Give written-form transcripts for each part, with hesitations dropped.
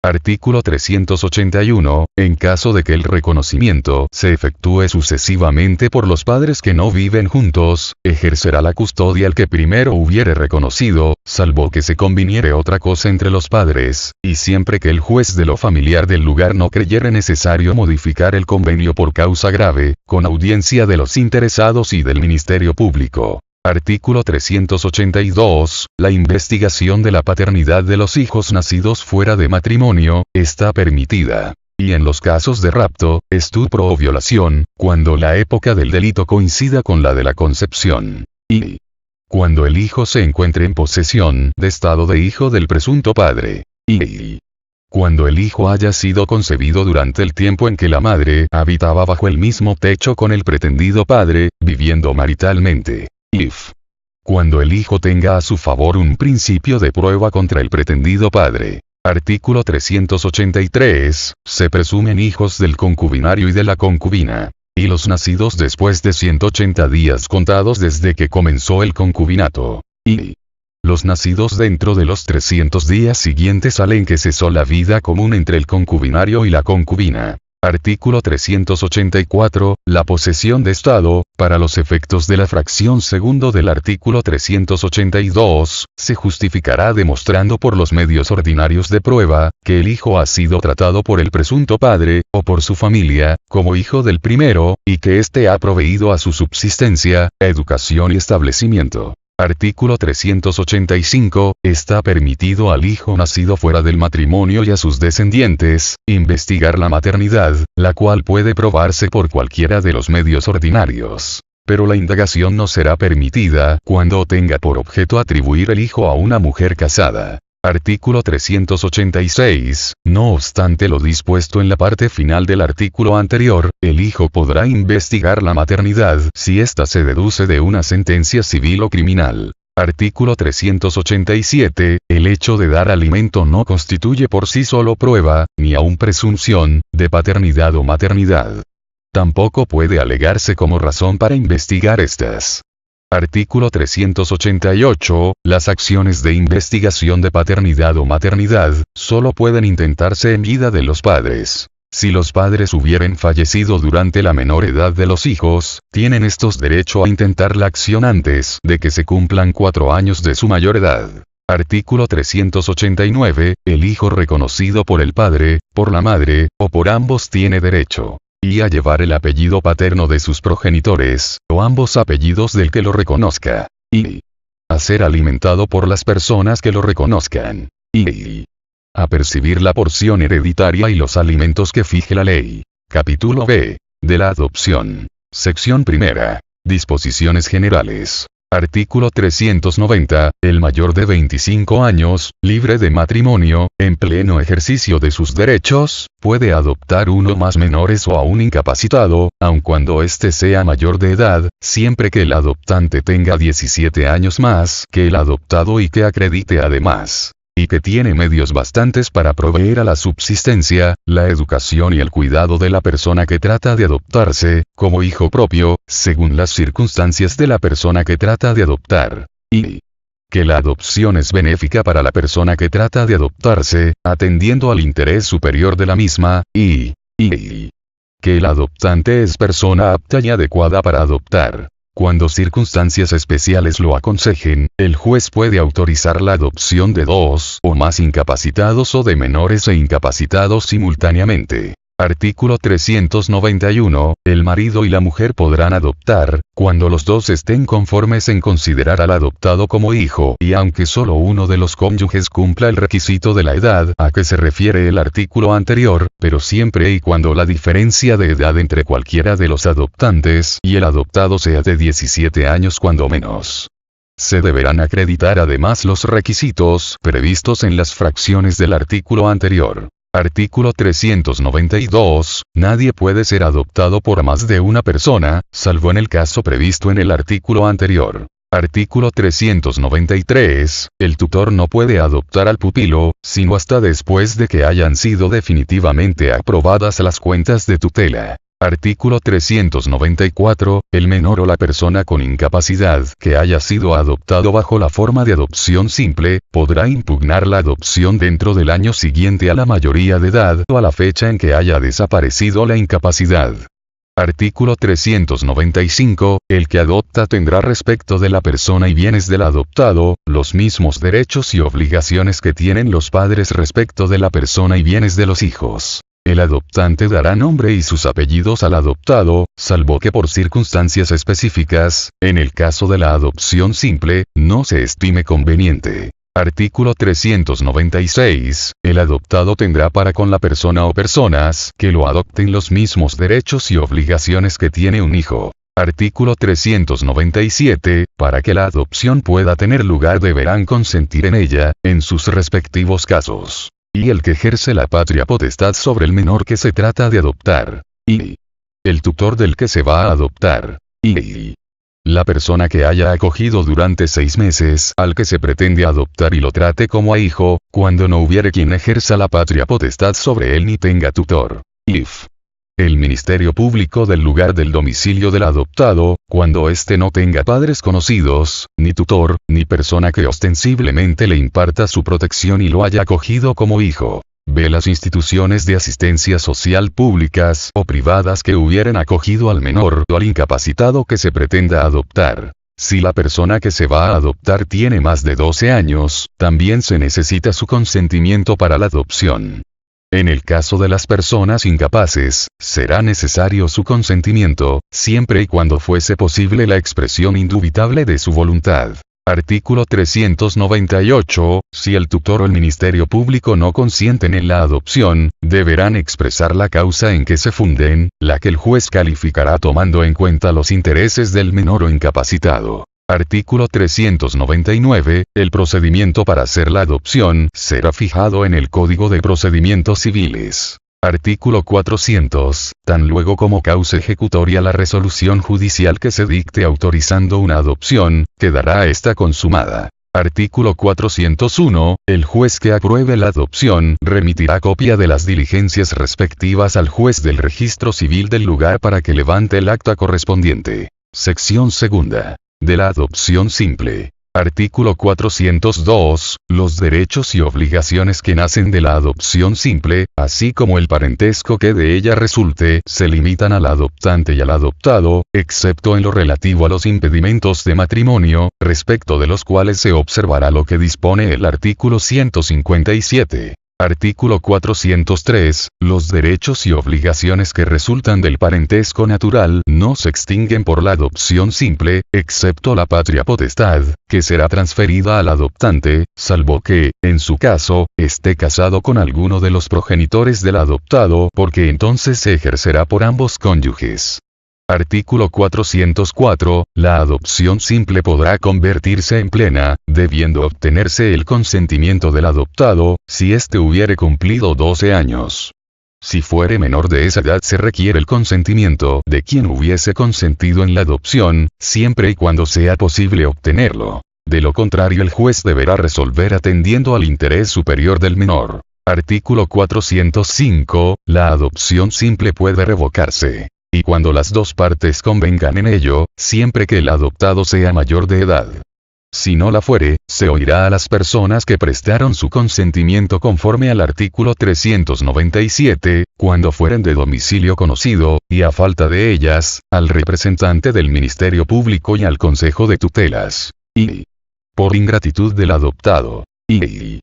Artículo 381. En caso de que el reconocimiento se efectúe sucesivamente por los padres que no viven juntos, ejercerá la custodia el que primero hubiere reconocido, salvo que se conviniere otra cosa entre los padres, y siempre que el juez de lo familiar del lugar no creyere necesario modificar el convenio por causa grave, con audiencia de los interesados y del Ministerio Público. Artículo 382. La investigación de la paternidad de los hijos nacidos fuera de matrimonio, está permitida. Y en los casos de rapto, estupro o violación, cuando la época del delito coincida con la de la concepción. Y cuando el hijo se encuentre en posesión de estado de hijo del presunto padre. Y cuando el hijo haya sido concebido durante el tiempo en que la madre habitaba bajo el mismo techo con el pretendido padre, viviendo maritalmente. Cuando el hijo tenga a su favor un principio de prueba contra el pretendido padre. Artículo 383. Se presumen hijos del concubinario y de la concubina. Y los nacidos después de 180 días contados desde que comenzó el concubinato. Y los nacidos dentro de los 300 días siguientes al en que cesó la vida común entre el concubinario y la concubina. Artículo 384. La posesión de Estado, para los efectos de la fracción segundo del artículo 382, se justificará demostrando por los medios ordinarios de prueba, que el hijo ha sido tratado por el presunto padre, o por su familia, como hijo del primero, y que éste ha proveído a su subsistencia, educación y establecimiento. Artículo 385. Está permitido al hijo nacido fuera del matrimonio y a sus descendientes, investigar la maternidad, la cual puede probarse por cualquiera de los medios ordinarios. Pero la indagación no será permitida cuando tenga por objeto atribuir el hijo a una mujer casada. Artículo 386. No obstante lo dispuesto en la parte final del artículo anterior, el hijo podrá investigar la maternidad si ésta se deduce de una sentencia civil o criminal. Artículo 387. El hecho de dar alimento no constituye por sí solo prueba, ni aun presunción, de paternidad o maternidad. Tampoco puede alegarse como razón para investigar estas. Artículo 388. Las acciones de investigación de paternidad o maternidad, solo pueden intentarse en vida de los padres. Si los padres hubieren fallecido durante la menor edad de los hijos, tienen estos derecho a intentar la acción antes de que se cumplan 4 años de su mayor edad. Artículo 389. El hijo reconocido por el padre, por la madre, o por ambos tiene derecho y a llevar el apellido paterno de sus progenitores, o ambos apellidos del que lo reconozca, y a ser alimentado por las personas que lo reconozcan, y a percibir la porción hereditaria y los alimentos que fije la ley. Capítulo B. De la adopción. Sección primera. Disposiciones generales. Artículo 390. El mayor de 25 años, libre de matrimonio, en pleno ejercicio de sus derechos, puede adoptar uno o más menores o a un incapacitado, aun cuando éste sea mayor de edad, siempre que el adoptante tenga 17 años más que el adoptado y que acredite además y que tiene medios bastantes para proveer a la subsistencia, la educación y el cuidado de la persona que trata de adoptarse, como hijo propio, según las circunstancias de la persona que trata de adoptar. Y que la adopción es benéfica para la persona que trata de adoptarse, atendiendo al interés superior de la misma, y que el adoptante es persona apta y adecuada para adoptar. Cuando circunstancias especiales lo aconsejen, el juez puede autorizar la adopción de 2 o más incapacitados o de menores e incapacitados simultáneamente. Artículo 391. El marido y la mujer podrán adoptar, cuando los dos estén conformes en considerar al adoptado como hijo y aunque solo uno de los cónyuges cumpla el requisito de la edad a que se refiere el artículo anterior, pero siempre y cuando la diferencia de edad entre cualquiera de los adoptantes y el adoptado sea de 17 años cuando menos. Se deberán acreditar además los requisitos previstos en las fracciones del artículo anterior. Artículo 392. Nadie puede ser adoptado por más de una persona, salvo en el caso previsto en el artículo anterior. Artículo 393. El tutor no puede adoptar al pupilo, sino hasta después de que hayan sido definitivamente aprobadas las cuentas de tutela. Artículo 394. El menor o la persona con incapacidad que haya sido adoptado bajo la forma de adopción simple, podrá impugnar la adopción dentro del año siguiente a la mayoría de edad o a la fecha en que haya desaparecido la incapacidad. Artículo 395. El que adopta tendrá respecto de la persona y bienes del adoptado, los mismos derechos y obligaciones que tienen los padres respecto de la persona y bienes de los hijos. El adoptante dará nombre y sus apellidos al adoptado, salvo que por circunstancias específicas, en el caso de la adopción simple, no se estime conveniente. Artículo 396. El adoptado tendrá para con la persona o personas que lo adopten los mismos derechos y obligaciones que tiene un hijo. Artículo 397. Para que la adopción pueda tener lugar deberán consentir en ella, en sus respectivos casos. Y el que ejerce la patria potestad sobre el menor que se trata de adoptar. Y el tutor del que se va a adoptar. Y la persona que haya acogido durante 6 meses al que se pretende adoptar y lo trate como a hijo, cuando no hubiere quien ejerza la patria potestad sobre él ni tenga tutor. If el Ministerio Público del lugar del domicilio del adoptado, cuando éste no tenga padres conocidos, ni tutor, ni persona que ostensiblemente le imparta su protección y lo haya acogido como hijo. B. Las instituciones de asistencia social públicas o privadas que hubieren acogido al menor o al incapacitado que se pretenda adoptar. Si la persona que se va a adoptar tiene más de 12 años, también se necesita su consentimiento para la adopción. En el caso de las personas incapaces, será necesario su consentimiento, siempre y cuando fuese posible la expresión indubitable de su voluntad. Artículo 398. Si el tutor o el Ministerio Público no consienten en la adopción, deberán expresar la causa en que se funden, la que el juez calificará tomando en cuenta los intereses del menor o incapacitado. Artículo 399. El procedimiento para hacer la adopción será fijado en el Código de Procedimientos Civiles. Artículo 400. Tan luego como cause ejecutoria la resolución judicial que se dicte autorizando una adopción, quedará esta consumada. Artículo 401. El juez que apruebe la adopción remitirá copia de las diligencias respectivas al juez del registro civil del lugar para que levante el acta correspondiente. Sección segunda. De la adopción simple. Artículo 402. Los derechos y obligaciones que nacen de la adopción simple, así como el parentesco que de ella resulte, se limitan al adoptante y al adoptado, excepto en lo relativo a los impedimentos de matrimonio, respecto de los cuales se observará lo que dispone el artículo 157. Artículo 403. Los derechos y obligaciones que resultan del parentesco natural no se extinguen por la adopción simple, excepto la patria potestad, que será transferida al adoptante, salvo que, en su caso, esté casado con alguno de los progenitores del adoptado, porque entonces se ejercerá por ambos cónyuges. Artículo 404. La adopción simple podrá convertirse en plena, debiendo obtenerse el consentimiento del adoptado, si éste hubiere cumplido 12 años. Si fuere menor de esa edad se requiere el consentimiento de quien hubiese consentido en la adopción, siempre y cuando sea posible obtenerlo. De lo contrario el juez deberá resolver atendiendo al interés superior del menor. Artículo 405. La adopción simple puede revocarse. Y cuando las dos partes convengan en ello, siempre que el adoptado sea mayor de edad. Si no la fuere, se oirá a las personas que prestaron su consentimiento conforme al artículo 397, cuando fueren de domicilio conocido, y a falta de ellas, al representante del Ministerio Público y al Consejo de Tutelas. Y por ingratitud del adoptado. Y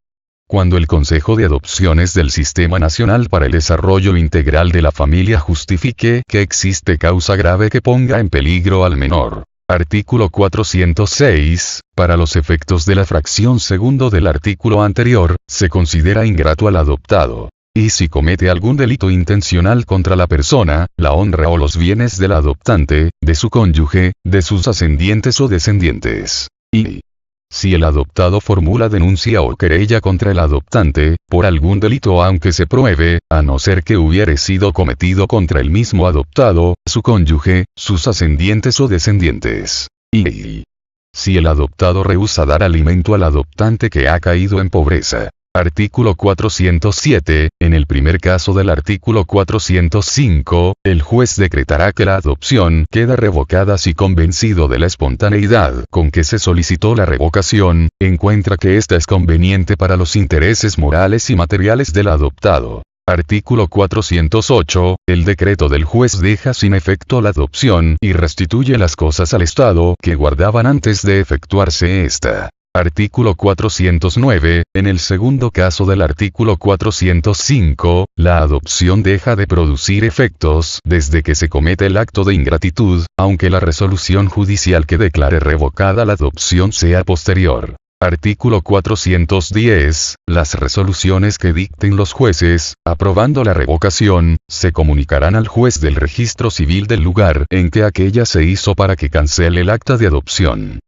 cuando el Consejo de Adopciones del Sistema Nacional para el Desarrollo Integral de la Familia justifique que existe causa grave que ponga en peligro al menor. Artículo 406. Para los efectos de la fracción segundo del artículo anterior, se considera ingrato al adoptado. Y si comete algún delito intencional contra la persona, la honra o los bienes del adoptante, de su cónyuge, de sus ascendientes o descendientes. Y si el adoptado formula denuncia o querella contra el adoptante, por algún delito aunque se pruebe, a no ser que hubiere sido cometido contra el mismo adoptado, su cónyuge, sus ascendientes o descendientes. Y si el adoptado rehúsa dar alimento al adoptante que ha caído en pobreza. Artículo 407. En el primer caso del artículo 405, el juez decretará que la adopción queda revocada si convencido de la espontaneidad con que se solicitó la revocación, encuentra que ésta es conveniente para los intereses morales y materiales del adoptado. Artículo 408. El decreto del juez deja sin efecto la adopción y restituye las cosas al Estado que guardaban antes de efectuarse esta. Artículo 409. En el segundo caso del artículo 405, la adopción deja de producir efectos desde que se comete el acto de ingratitud, aunque la resolución judicial que declare revocada la adopción sea posterior. Artículo 410. Las resoluciones que dicten los jueces, aprobando la revocación, se comunicarán al juez del registro civil del lugar en que aquella se hizo para que cancele el acta de adopción.